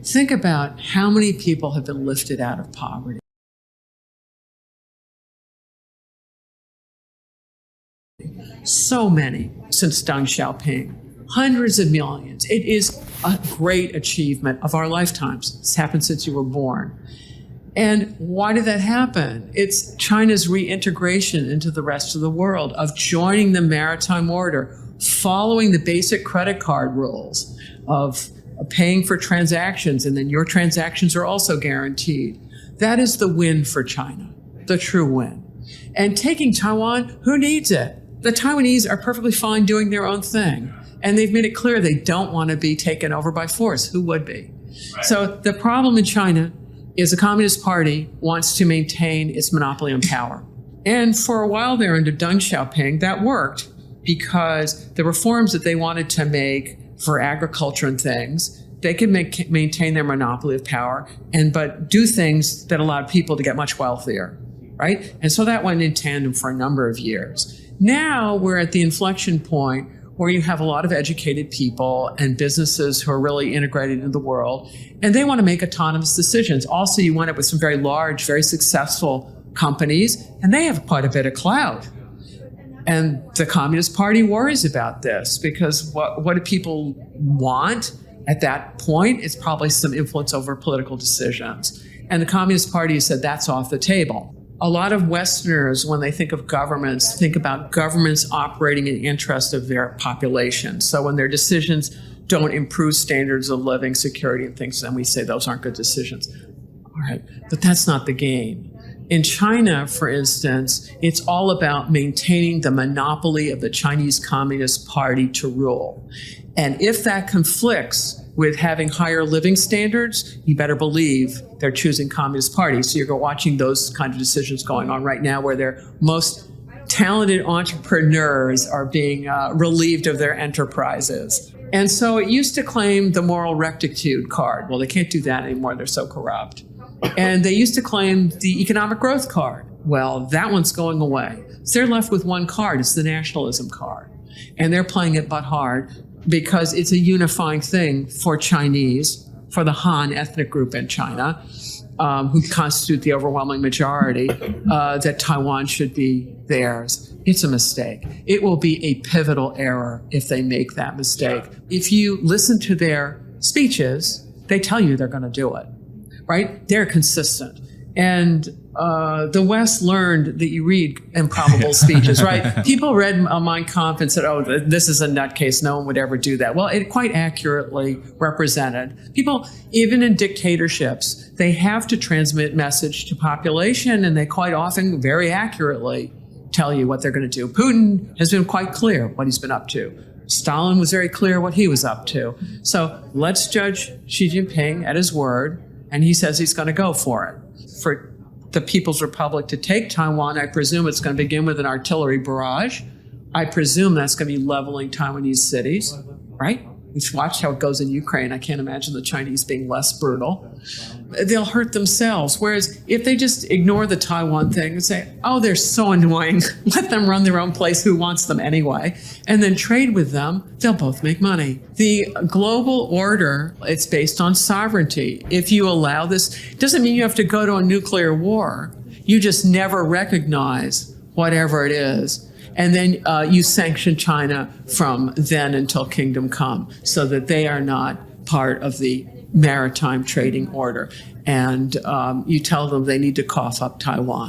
Think about how many people have been lifted out of poverty. So many since Deng Xiaoping. Hundreds of millions. It is a great achievement of our lifetimes. It's happened since you were born. And why did that happen? It's China's reintegration into the rest of the world, of joining the maritime order, following the basic credit card rules, of paying for transactions, and then your transactions are also guaranteed. That is the win for China, the true win. And taking Taiwan, who needs it? The Taiwanese are perfectly fine doing their own thing. And they've made it clear they don't want to be taken over by force. Who would be? Right. So the problem in China is the Communist Party wants to maintain its monopoly on power. And for a while there under Deng Xiaoping, that worked because the reforms that they wanted to make for agriculture and things, they could maintain their monopoly of power, but do things that allowed people to get much wealthier, right? And so that went in tandem for a number of years. Now we're at the inflection point where you have a lot of educated people and businesses who are really integrated into the world, and they want to make autonomous decisions. Also, you wind up with some very large, very successful companies, and they have quite a bit of clout. And the Communist Party worries about this because what do people want at that point? It's probably some influence over political decisions. And the Communist Party has said that's off the table. A lot of Westerners, when they think of governments, think about governments operating in the interest of their population. So when their decisions don't improve standards of living, security, and things, then we say those aren't good decisions. All right, but that's not the game. In China, for instance, it's all about maintaining the monopoly of the Chinese Communist Party to rule. And if that conflicts with having higher living standards, you better believe they're choosing Communist Party. So you're watching those kind of decisions going on right now where their most talented entrepreneurs are being relieved of their enterprises. And so it used to claim the moral rectitude card. Well, they can't do that anymore. They're so corrupt. And they used to claim the economic growth card. Well, that one's going away. So they're left with one card. It's the nationalism card. And they're playing it but hard because it's a unifying thing for Chinese, for the Han ethnic group in China, who constitute the overwhelming majority, that Taiwan should be theirs. It's a mistake. It will be a pivotal error if they make that mistake. If you listen to their speeches, they tell you they're going to do it, right? They're consistent. And the West learned that you read improbable speeches, right? People read Mein Kampf and said, oh, this is a nutcase. No one would ever do that. Well, it quite accurately represented. People, even in dictatorships, they have to transmit message to population, and they quite often very accurately tell you what they're going to do. Putin has been quite clear what he's been up to. Stalin was very clear what he was up to. So let's judge Xi Jinping at his word, and he says he's going to go for it. For the People's Republic to take Taiwan, I presume it's going to begin with an artillery barrage. I presume that's going to be leveling Taiwanese cities, right? We've watched how it goes in Ukraine. I can't imagine the Chinese being less brutal. They'll hurt themselves. Whereas if they just ignore the Taiwan thing and say, oh, they're so annoying, let them run their own place, who wants them anyway, and then trade with them, they'll both make money. The global order, it's based on sovereignty. If you allow this, it doesn't mean you have to go to a nuclear war. You just never recognize whatever it is. And then you sanction China from then until kingdom come, so that they are not part of the maritime trading order. And you tell them they need to cough up Taiwan.